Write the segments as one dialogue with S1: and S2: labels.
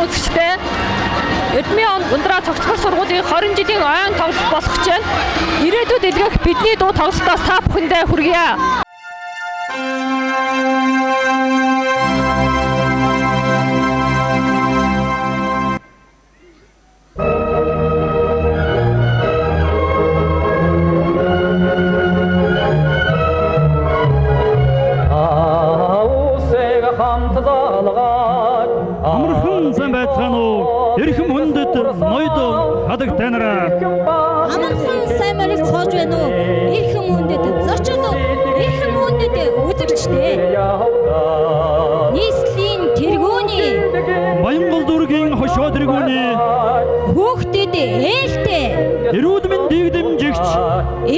S1: үзэгчдээ Эдмийн он Ундраа цогцлог сургуулийн 20 жилийн ойн тоглолт болох гэж байна. Ирээдүйд илгээх бидний дуу тоглолтоос та бүхэндээ хүргье.
S2: Амархан сайн байцгаана уу? Эрхэм хүндэт ноёд хадаг танараа.
S3: Амархан сайн морилцгоож байна уу? Эрхэм хүндэт зочин уу? Эрхэм хүндэт үзэгчтэй. Нийслэлийн тэргүүний
S2: Баянгол дүүргийн хошоо тэргүүний
S3: хүүхдэд ээлтэй.
S2: эрүүл мэндийг дэмжигч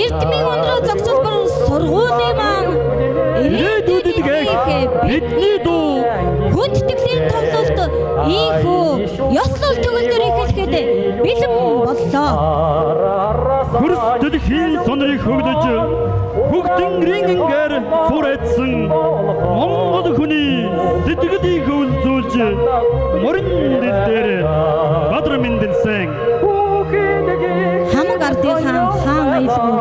S3: Эрдмийн Ундраа цогцлог сургуулийн маань
S2: ирээдүйд илгээх бидний дуу
S3: хүндэтгэлийн тоглолт ийхүү ёслол төгөлдөр эхлэхэд бэлэн боллоо.
S2: хөрс дэлхийн сонрыг хөглөж бүгднгэрийн ангаар сүрэтсэн Монгол хүний сэтгэлийг хөвлөж морин дээр бадар мэндэлсэн
S3: Хамаг ардын хаан аялгүй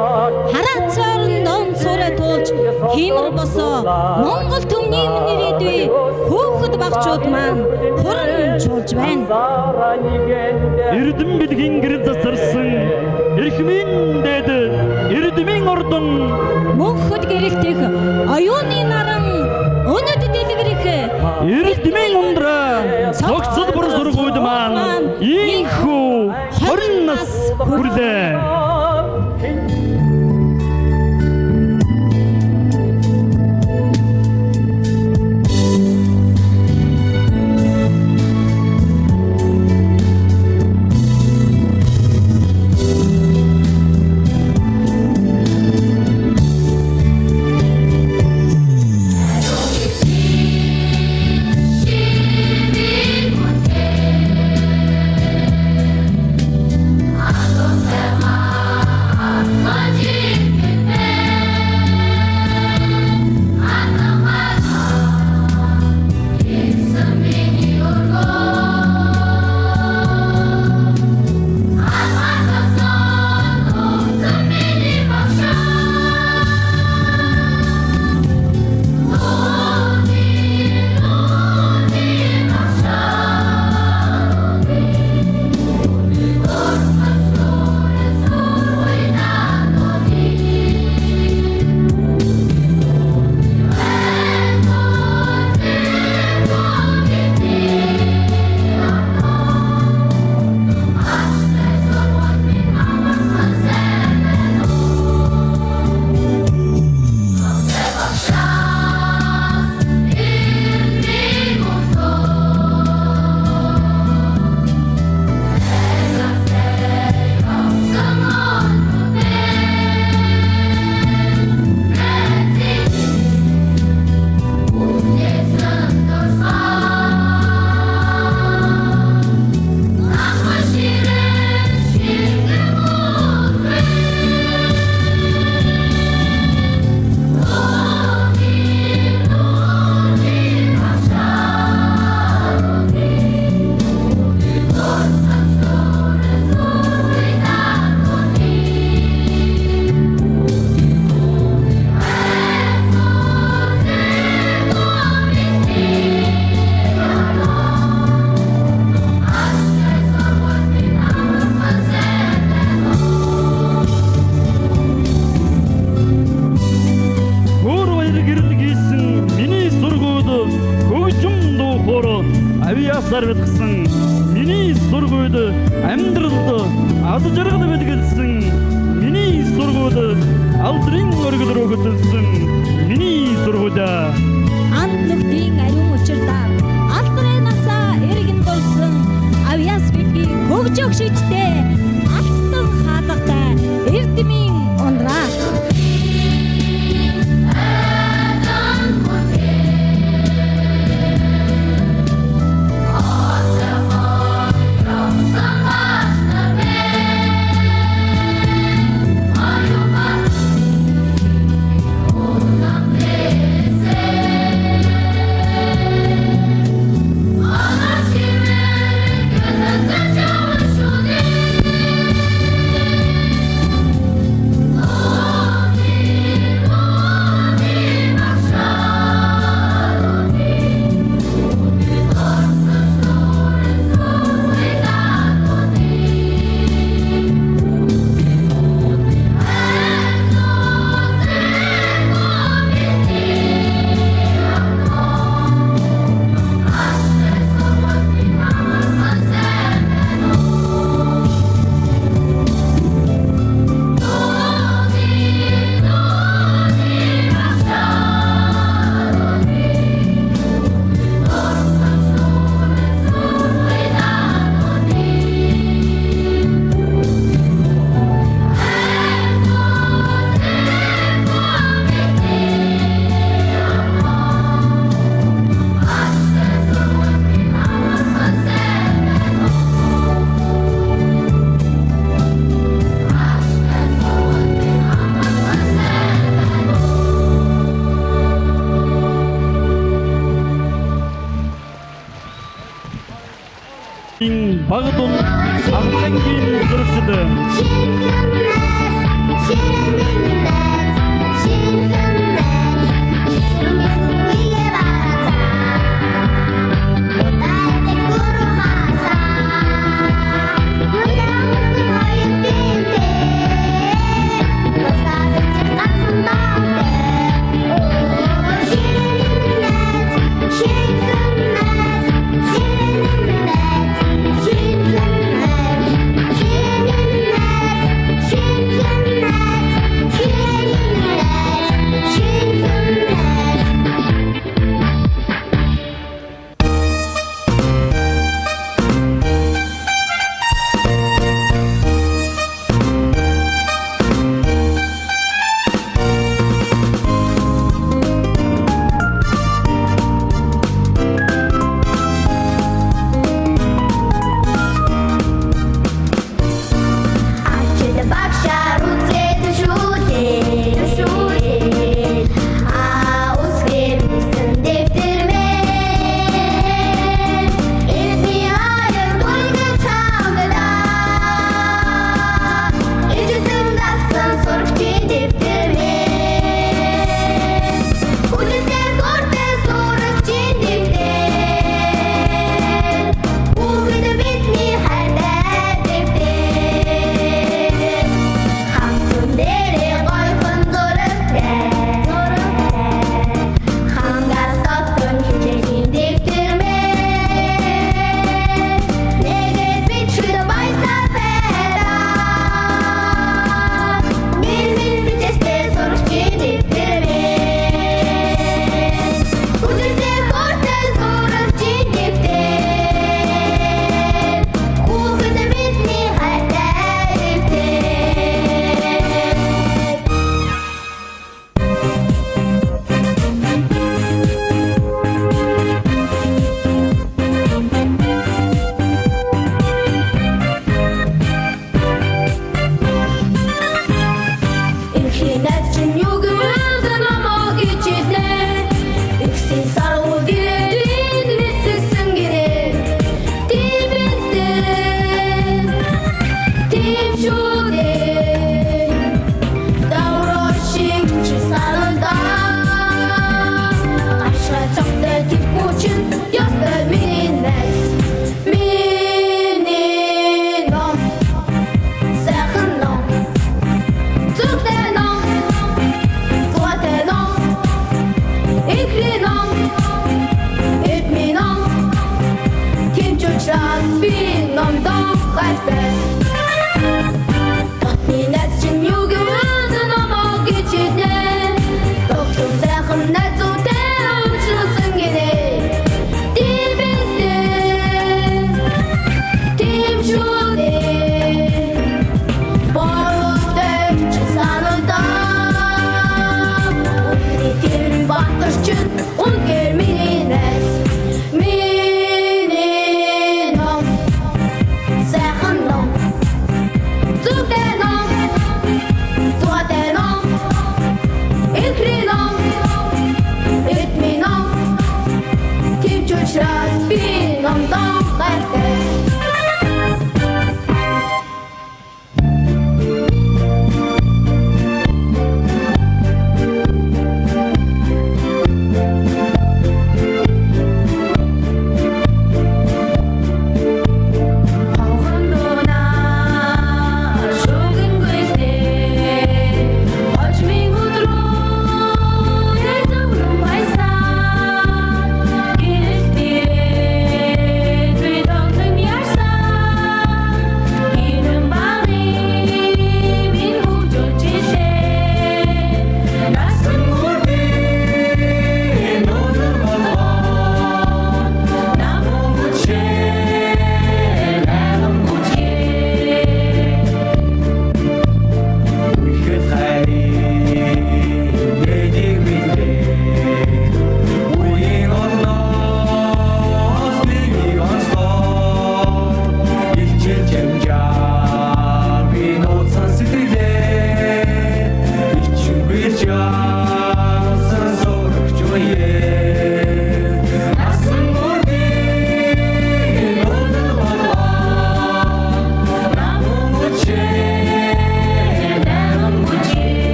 S3: хараацаар ном цорой туулж хиймэр босоо Монгол төмний нэрээдүй хөөхд багчууд маань хуран чуулж байна.
S2: Эрдэм билгийн гэр засарсан эрхмийн дэд эрдмийн ордон
S3: Мөнхөд гэрэлтэх оюуны наран өнөд дэлгэрэх
S2: эрдмийн Ундраа цогцлог сургууль маань ийхүү 20 нас хүрлээ. Зарвилгсан миний сургуульд амьдралд аз жаргал бэлгэлсэн миний сургуульд алдрын өргөдөр өгдөлсөн миний сургууль
S3: Анд нүхдийн ариун учирдаа алдрын насаа эргэн болсон авьяас бэлгийн хөгжөг шидтэй алтан хаалгатай Эрдмийн Ундраа
S2: Багадун Ахтангийн зурагчид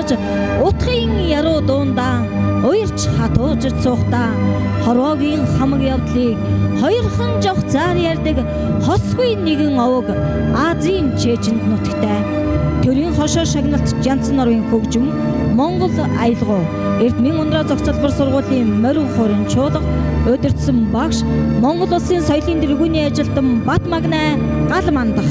S3: хандаж утгын яруу дундаа уярч хатуужж суухдаа хорвоогийн хамаг явдлыг хоёрхан жавх заар ярьдаг хосгүй нэгэн овог Азийн Чеченд нутагтай. Төрийн хошоо шагналт Жанцан норын хөгжим Монгол аялгау Эрдмийн ундраа зохицолбор сургуулийн морин хуурын чуулга удирдсан багш Монгол улсын соёлын тэргүүний ажилтан Бат Магнай гал мандах.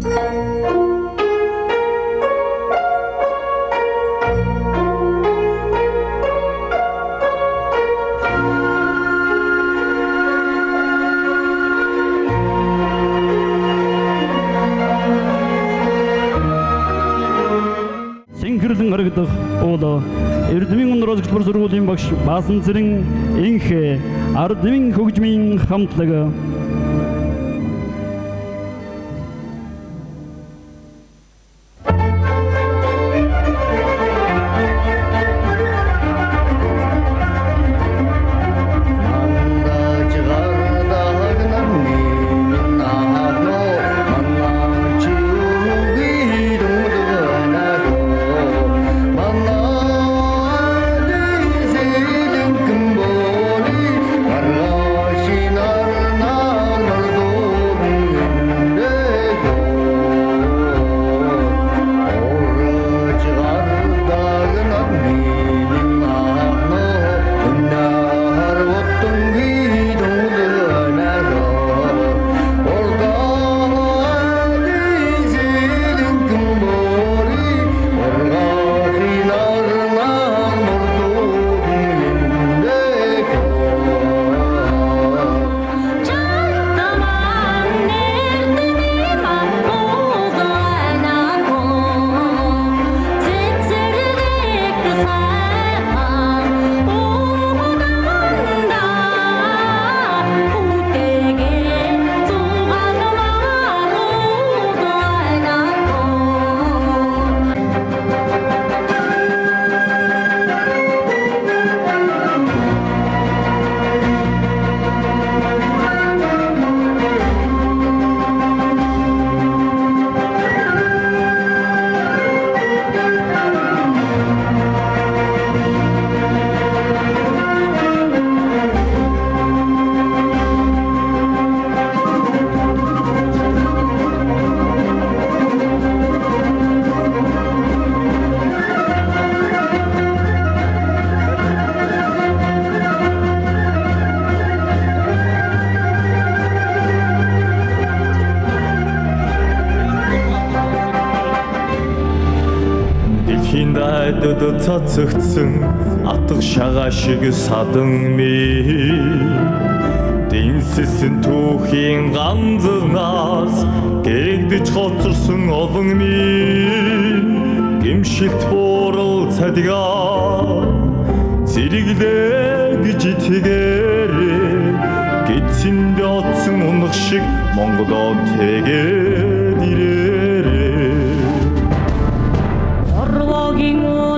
S2: Синхрэлэн харагдах уулаа Эрдэмийн өндөр олзгор сургуулийн багш Баасан Цэрэн инхээ ардмын хөгжмийн хамтлаг
S4: Хиндайдад цацагдсан атга шагаа шиг садан минь Дэнсэсэн түүхийн ганцнаас гэгдэж хоцорсон олон минь Гимшилт хуурал цадгаа зэрэглээ гэж итгээрээ Гидсэнд оцсон унах шиг Монголоо тэгээд ирээрээ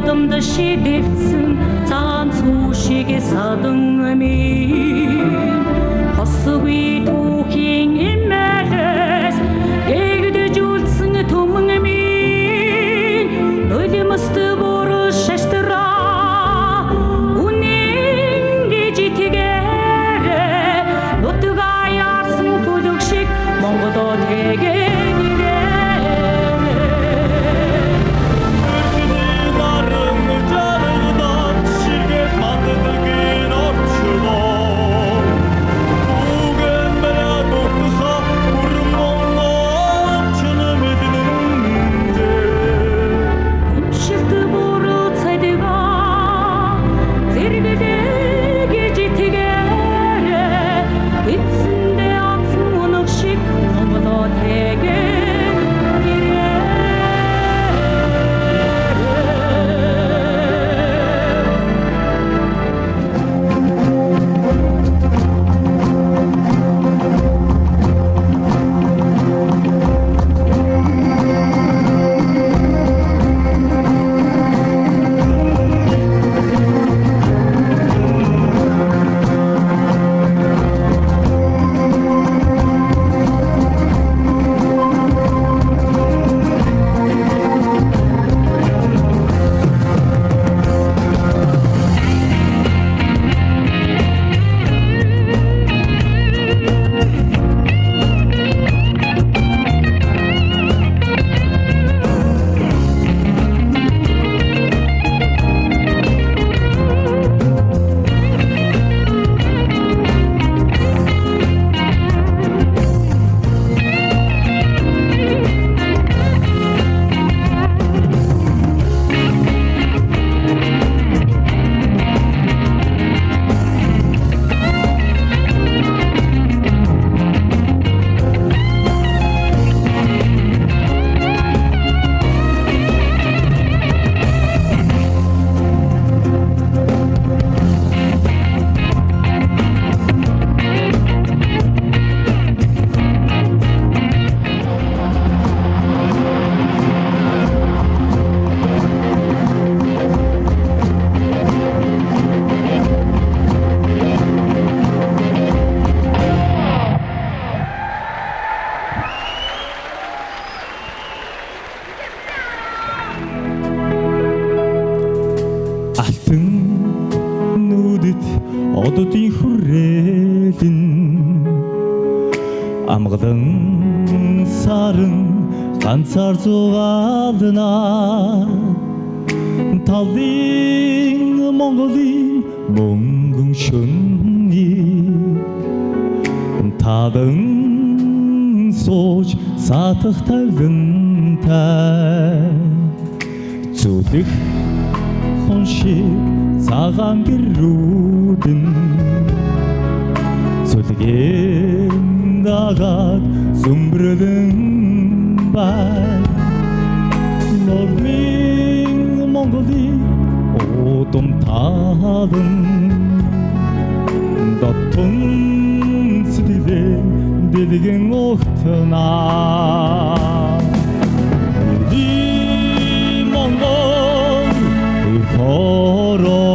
S5: Удамда шидэгсэн цаан цушиг садан минь Хосгүй түүхийн имээс гэгдэж үлдсэн түмэн минь Нулимст буруу шаштраа үнэн гэж итгээрээ Нутгаа яарсан бүлэг шиг Монголоо тэгээд
S4: оддын хүрээлэн амгалан сарын ганцаар зугаална талын Монголын мөнгөн шөнөний тадан сууж саатах тавлантай зүдэх хоншиг цагаан гэрүүдэн зүлгэн дагаад сүмбрэлэн бай нормын Монголын удам тадан дотун сэтгэлэн дэлгэн огтнаа ди Монгол хорон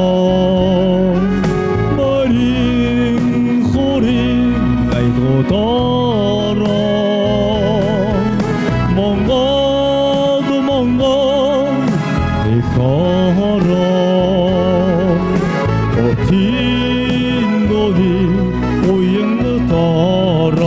S4: 머린 호리 아이고 더러 몽골 이 걸어 어틴 돈이 오영도 더러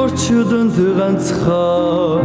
S6: орчуулан ганцхан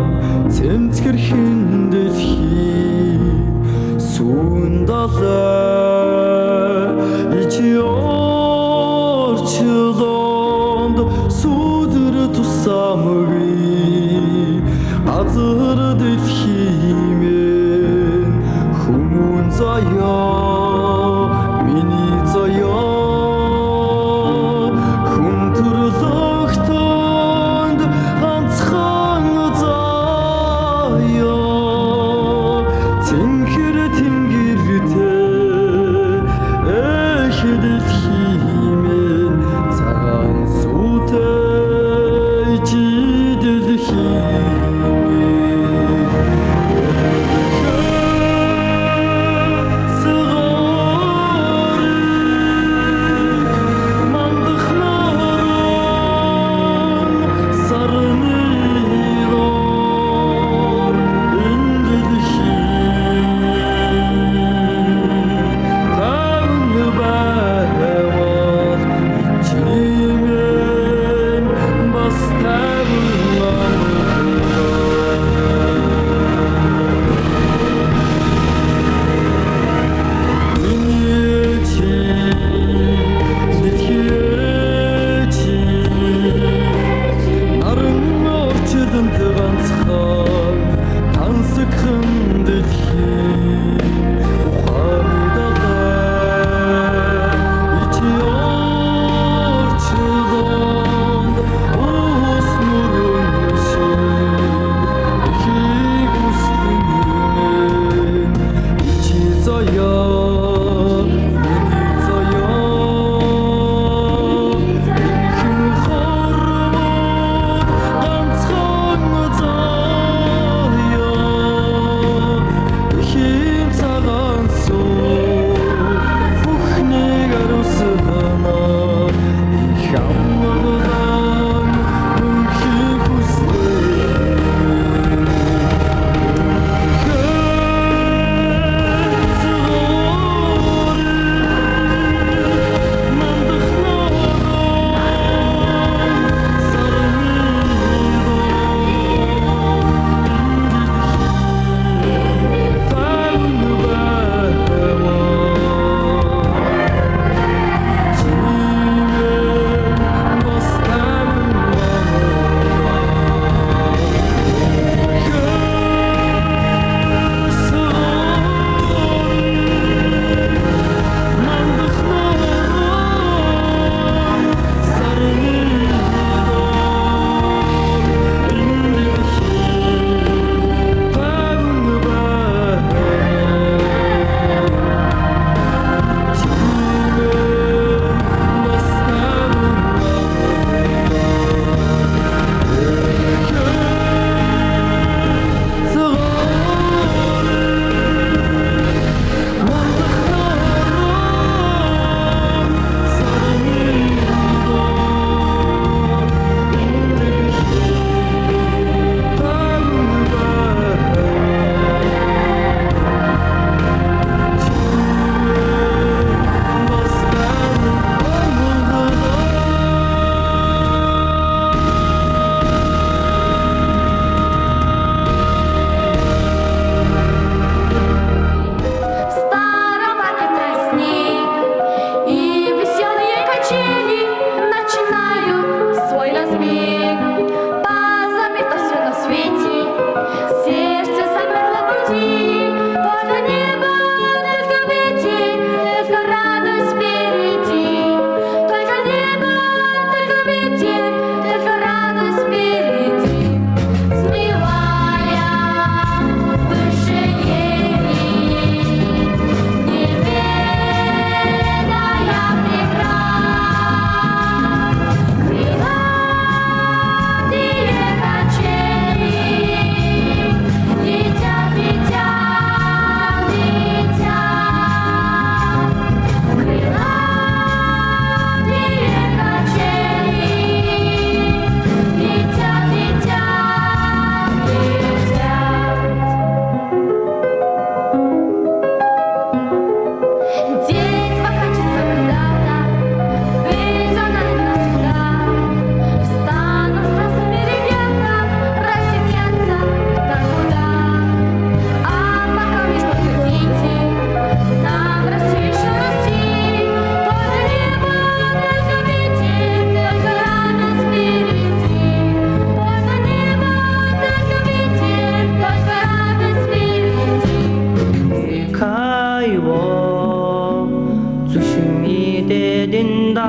S6: 寻觅的等待，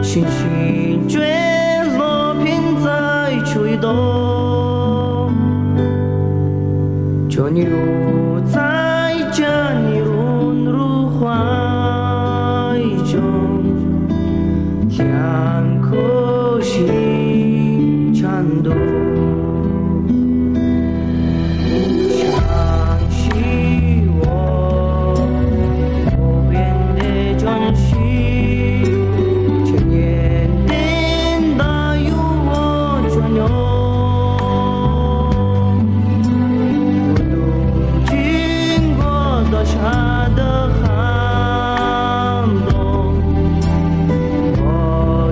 S6: 寻寻坠落瓶在吹动，就你我在这你融入怀中，两颗心颤抖。我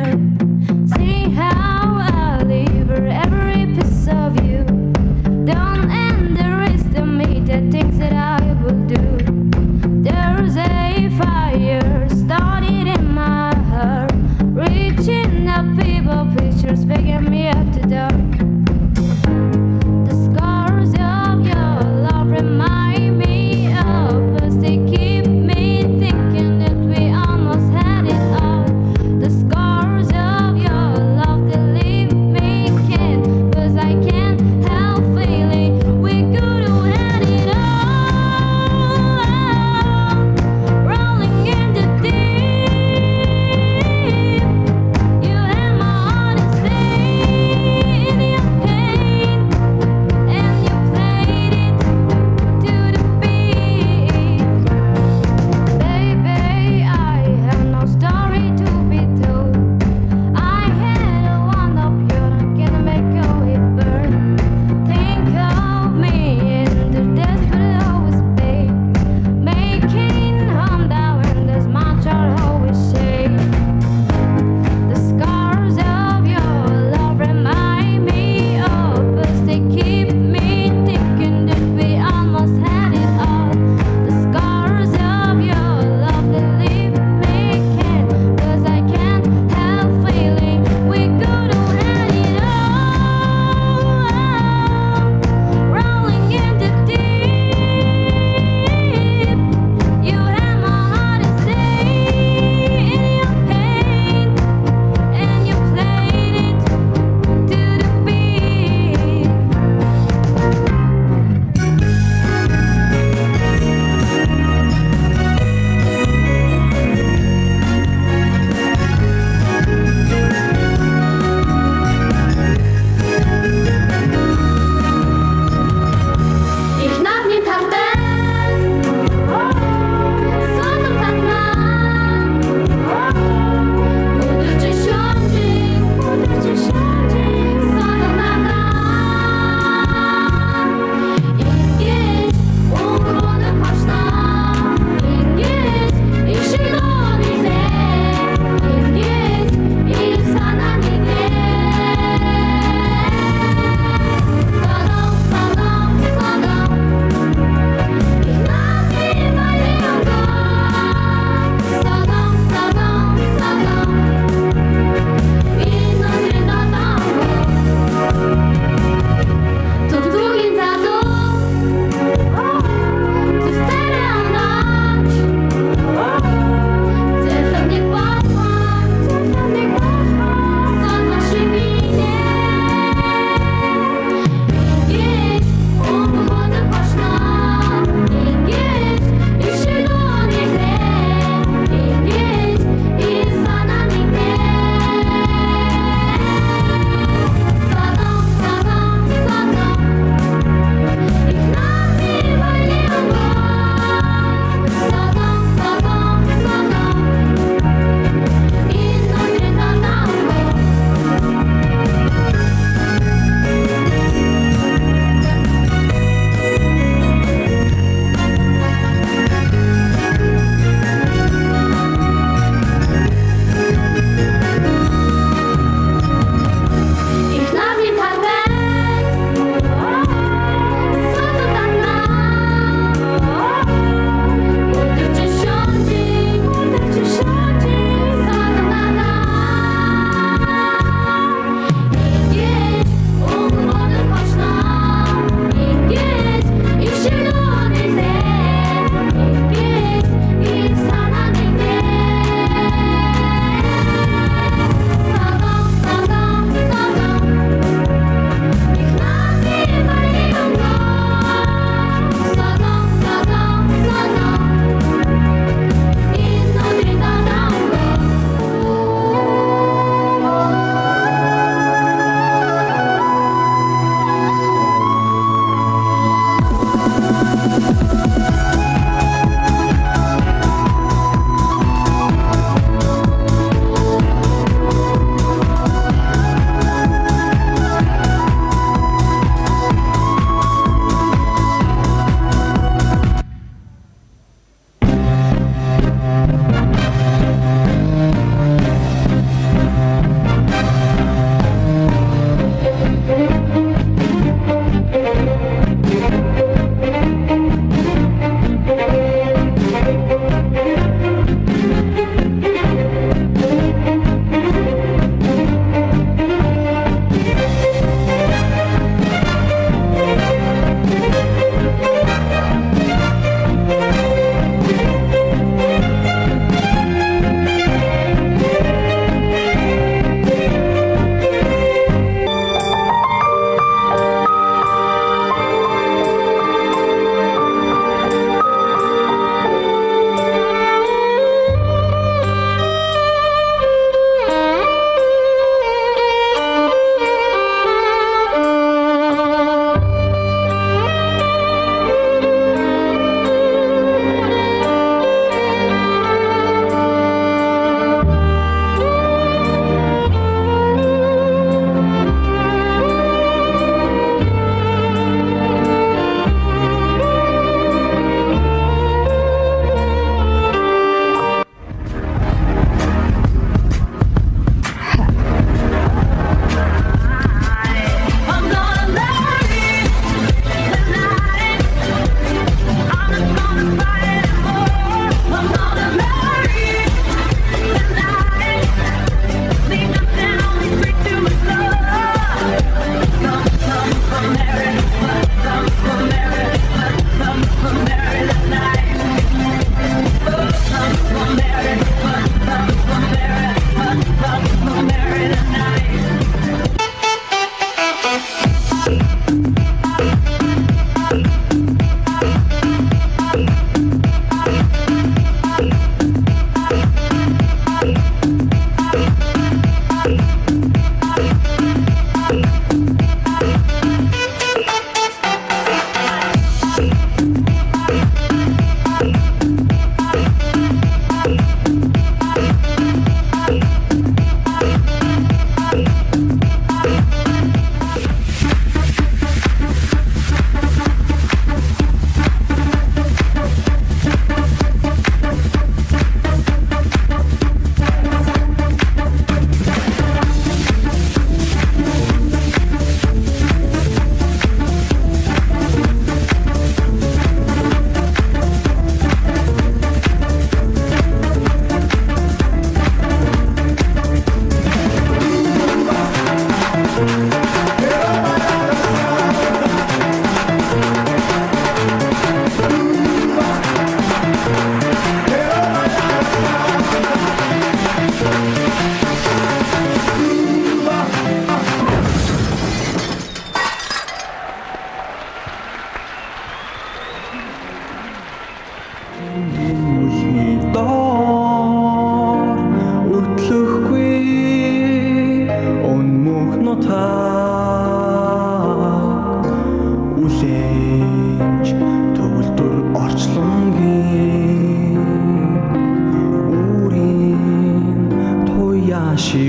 S7: here. See how I live every piece of you. Don't underestimate the things that I will do. There's a fire started in my heart, reaching up people pictures, begging me up to dark. The scars of your love remind me of us. They keep me thinking that we almost had it all. The scars of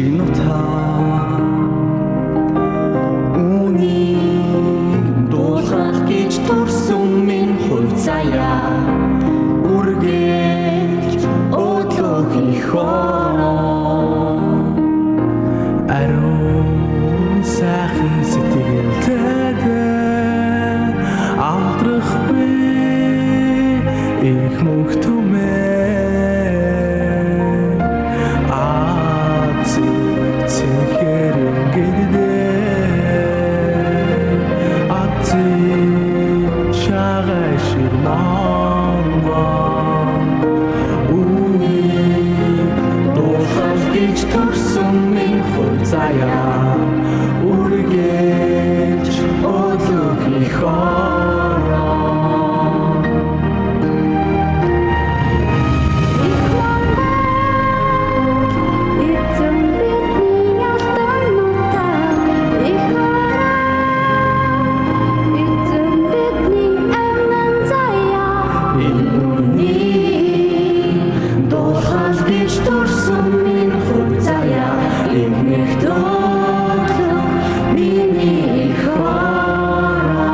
S6: нутаа үнийг дуусгах гэж төрсөн минь хувь заяа үргэлж өдлөх их ариун сайхан сэтгэлтэй амтрах би их мөхтүмээ Zaya urgech otluk ichara
S7: Itong bitni atan nuta ichara Itong bitni emen zaya
S6: Inuni dochas dich tursun min chub zaya Игнех дотлук мини хора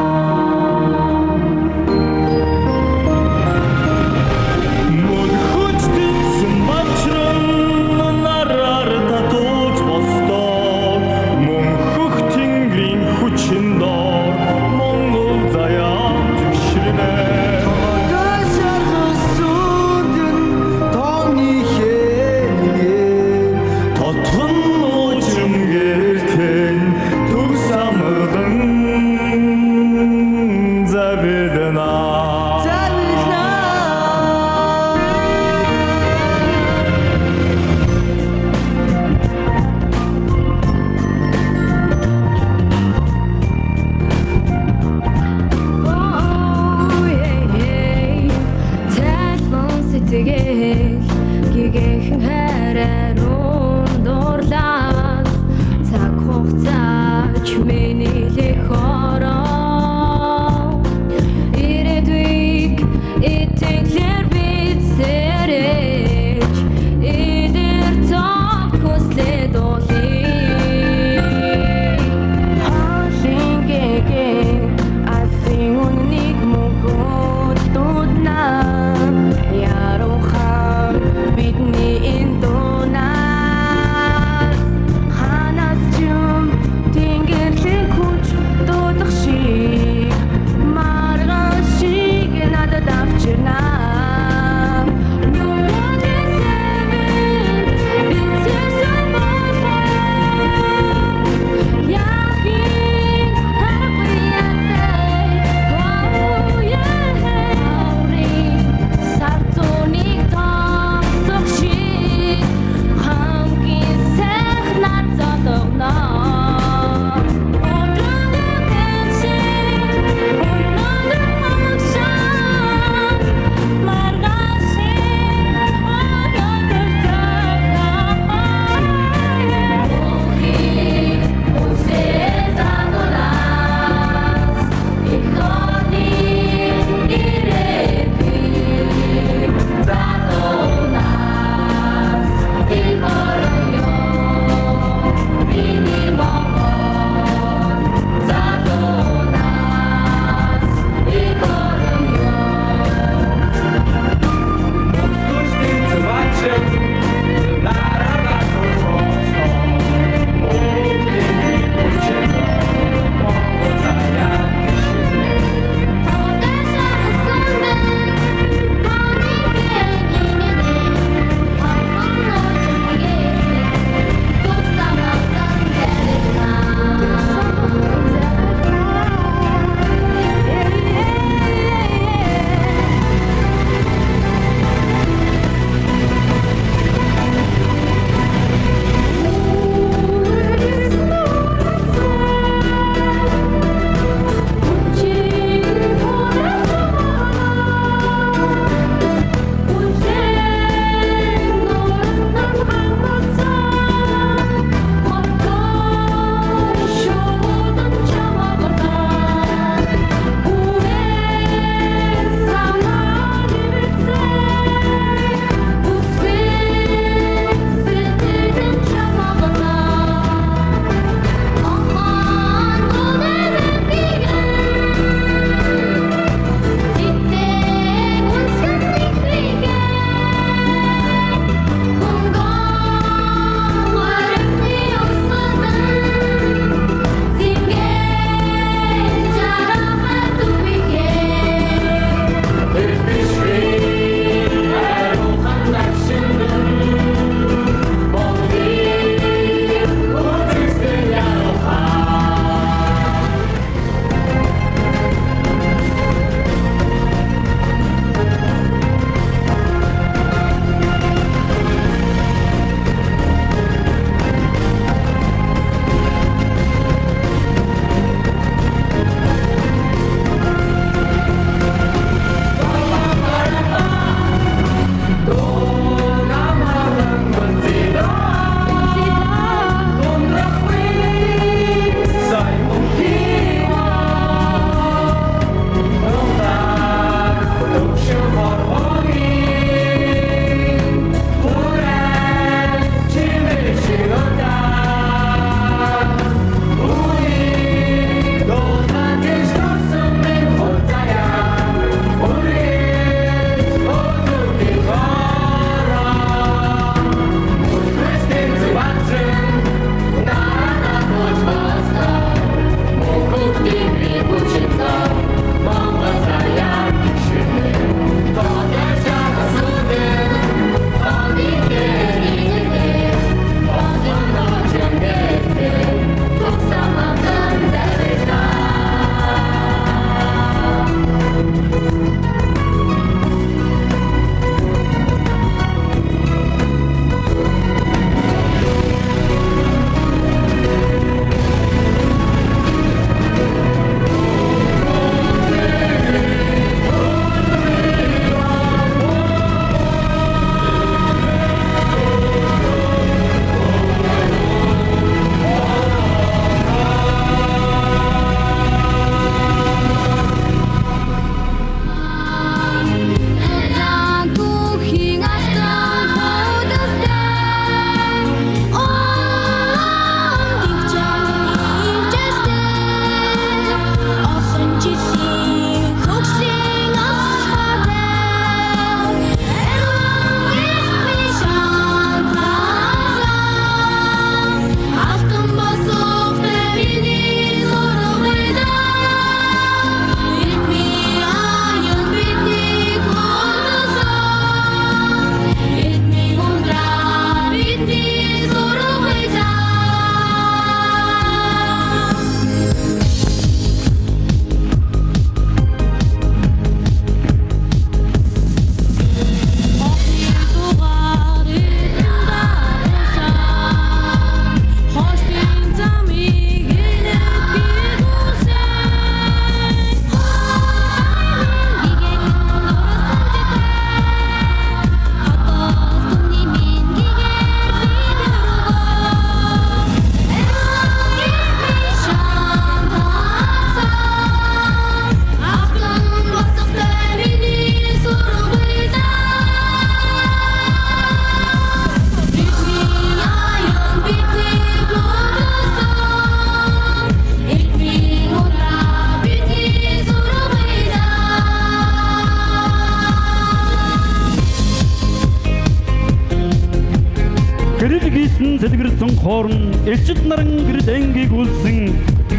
S2: хоорон элчит наран гэрдэнгийг үлсэн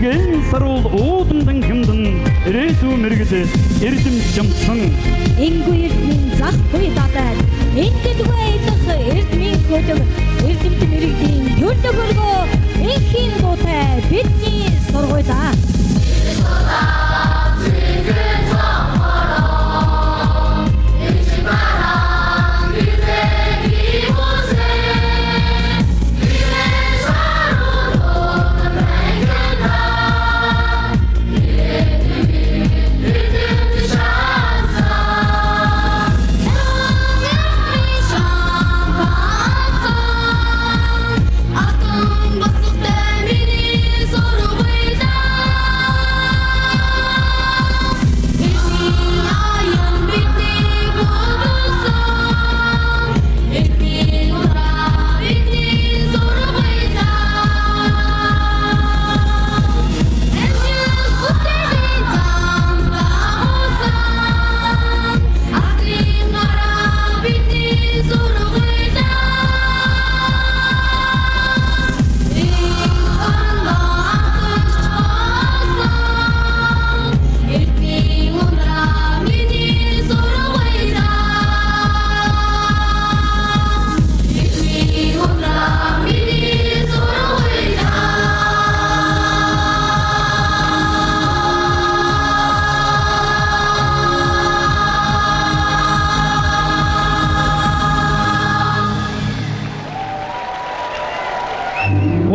S2: гэн сарул уудамдан хэмдэн ирээдүй мэрэгдэ эрдэм чамсан
S3: Энгүй эрдмийн захгүй дадаад эндэлгүй идэх эрдмийн хөдөг эрдэмт мэрэгдийн төлөг өргөө энхийн дуутай бидний сургуулаа.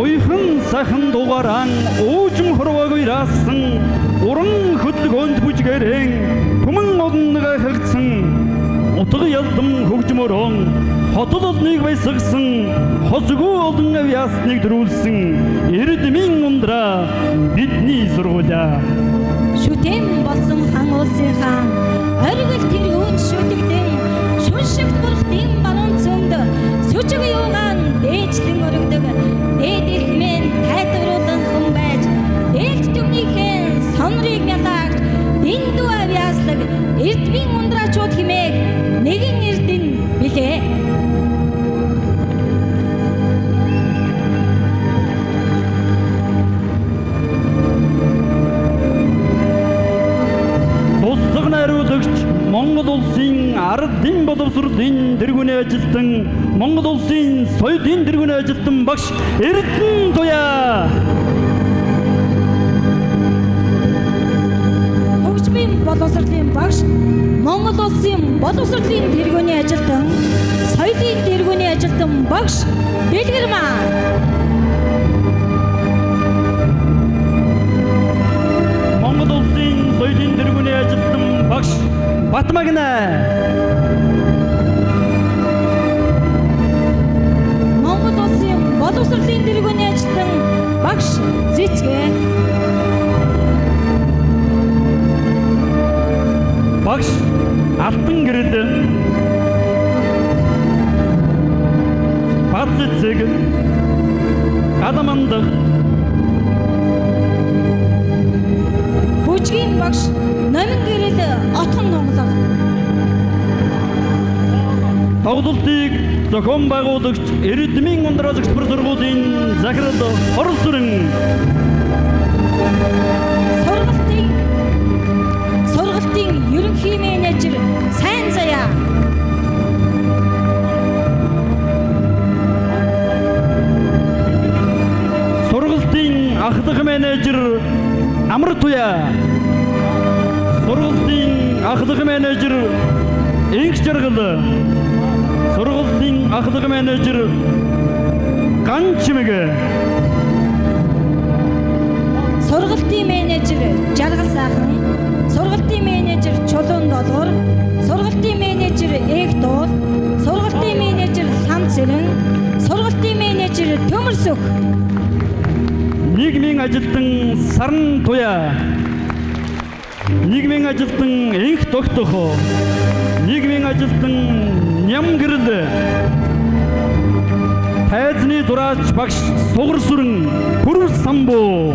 S2: Ойхон сайхан дугааран уужим хорвоогүй раасан уран хөдөлгөөнд бүжгэрэн түмэн олонныга хэгдсэн утга ялдам хөгжмөрөн хотод олныг баясгсан хосгүй олон авьяасныг дөрүүлсэн эрдмийн ундраа бидний сургуулаа.
S3: Шүтэн болсон хан улсын хаан оргил тэр үн шүтэгдэн шүншигт бүрхтэн баруун цөмд сүчиг юугаан дээжлэн өргөдөг дээд эрхмэн тайлбарлан хүн байж дээлт төмнийхэн сонрыг мялагч дэндүү авьяаслаг эрдмийн ундраачууд хэмээх нэгэн эрдэн билээ.
S2: Туслах найруулагч Монгол улсын ардын боловсролын тэргүүний ажилтан Монгол улсын соёлын тэргүүний ажилтан багш Эрдэнэ Туяа.
S3: Хөгжмийн боловсролын багш Монгол улсын боловсролын тэргүүний ажилтан соёлын тэргүүний ажилтан багш Бэлгэрмаа.
S2: Монгол улсын соёлын тэргүүний ажилтан багш Батмагнаа.
S3: Монгол улсын боловсролын тэргүүний ажилтан багш Зэцгээ.
S2: Багш Алтан гэрэл Бацэцэг Гадамандах
S3: Бүжгийн багш Номин гэрэл Отгон Нонголог.
S2: тоглолтыг зохион байгуулагч Эрдмийн ундраа зөвлөх сургуулийн захирал Орон сүрэн
S3: Сургалтын ерөнхий менежер Сайн Заяа.
S2: сургалтын ахлах менежер Амар Туяа. сургалтын ахлах менежер Инх Жаргал. сургалтын ахлах менежер Ганчмэг.
S3: Сургалтын менежер Жаргал Сайхан. Сургалтын менежер Чулуун Долгор. Сургалтын менежер Эгдуул. Сургалтын менежер Хамцэрэн. Сургалтын менежер Төмөрсөх.
S2: Нийгмийн ажилтан Сарн Туяа. нийгмийн ажилтан Инх Тогтох. нийгмийн ажилтан Ням гэрэл. тайзны зураач багш Сугар сүрэн Хүрүр Самбуу.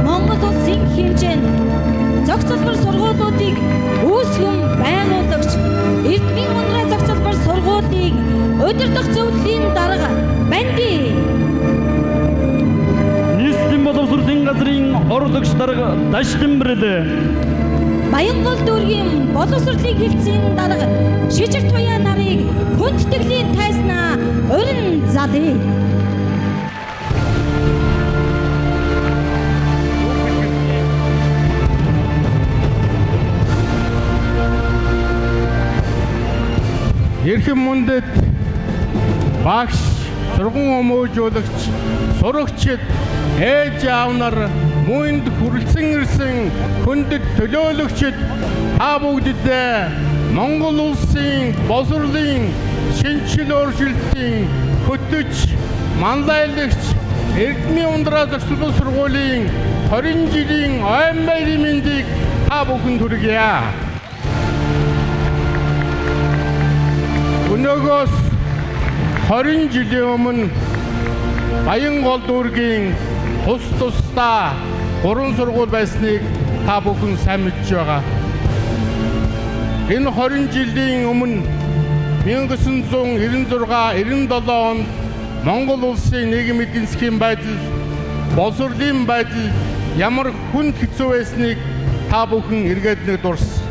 S3: Монгол улсын хэмжээнд зохицолбор сургуулиудыг үүсгэн байгуулагч Эрдмийн ундраа зохицолбор сургуулийн удирдах зөвлөлийн дарга Банди.
S2: нийслэлийн боловсролын газрын орлогч дарга Даштимбрэлээ.
S3: Баянгол дүүргийн боловсролын хилцээний дарга Шижир Туяа нарыг хүндэтгэлийн тайзнаа урин залъя.
S8: Эрхэм мөндөд багш, сургууль хүмүүжүүлэгч, сурагчид, ээж аав нар, муунд хүрэлцэн ирсэн хүндэт төлөөлөгчид та бүгдэдээ Монгол улсын боловсролын шинжил өөрчлөлтийн хөтөч, манлайлагч Эрдмийн ундраа зохицуулсан сургуулийн 20 жилийн ойн баярын мэндийг та бүхэнд хүргье. Өнөөгөөс 20 жилийн өмнө Баянгол дүүргийн тусдаа 3 сургууль байсныг та бүхэн сайн мэдж байгаа. Энэ 20 жилийн өмнө 1996-97 онд Монгол улсын нийгэм эдийн засгийн байдал, боловсролын байдал ямар хүнд хэцүү байсныг та бүхэн эргээд нэг дурсан.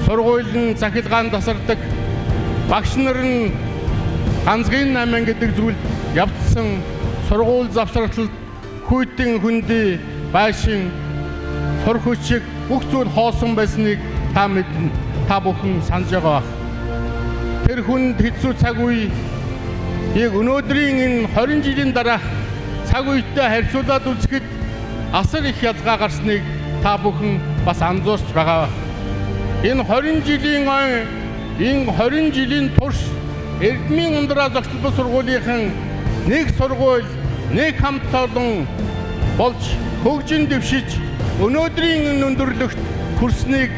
S8: Сургуулийн захилгаан тасардаг, багш нар нь ганцгийн 8 гэдэг зүйл явцсан, сургууль завсралтад хүйтэн хүндий байшин, сур хүчиг бүх зүйл хоосон байсныг та мэднэ, та бүхэн санаж байгаа. Тэр хүнд хэцүү цаг үе өнөөдрийн энэ 20 жилийн дараах цаг үетэй харьцуулаад үзэхэд асар их ялгаа гарсныг та бүхэн бас анзаарч байгаа. Энэ 20 жилийн турш Эрдмийн ундраа зохицуулсан сургуулийнхан нэг сургууль, нэг хамт олон болж хөгжин дэвшиж өнөөдрийн энэ өндөрлөгт хүрснийг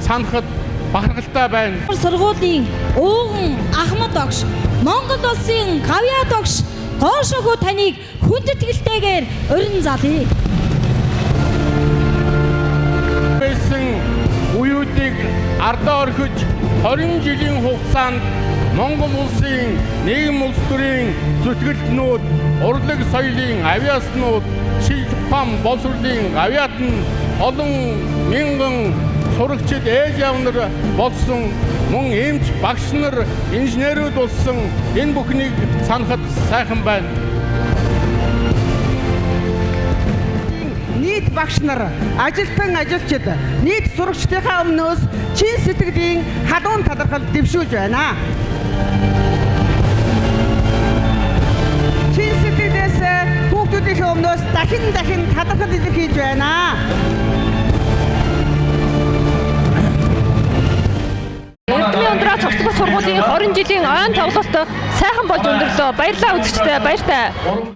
S8: санахад бахархалтай байна.
S3: Сургуулийн ууган Ахмад огш, Монгол улсын гавьяа огш гоошогоо таныг хүндэтгэлтэйгээр урин залъя.
S8: Байсан үеүүдийг ардаа орхиж 20 жилийн хугацаанд Монгол улсын нийгэм улс төрийн зүтгэлтнүүд, урлаг соёлын авиаснууд, шилж ухаан боловсролын авиатан олон мянган сурагчид, ээж аав нар болсон, мөн эмч, багш нар, инженерүүд болсон энэ бүхнийг санахад сайхан байна.
S9: Нийт багш нар, ажилтан ажилчид, нийт сурагчдынхаа өмнөөс чин сэтгэлийн халуун талархал дэвшүүлж байна. Чин сэтгэлээс хүүхдүүдийнхээ өмнөөс дахин талархал илэрхийлж байна.
S1: Эрдмийн ундраа зохицуулсан сургуулийн 20 жилийн ойн тоглолт сайхан болж өндөрлөө. Баярлалаа үзэгчдээ, баяртай.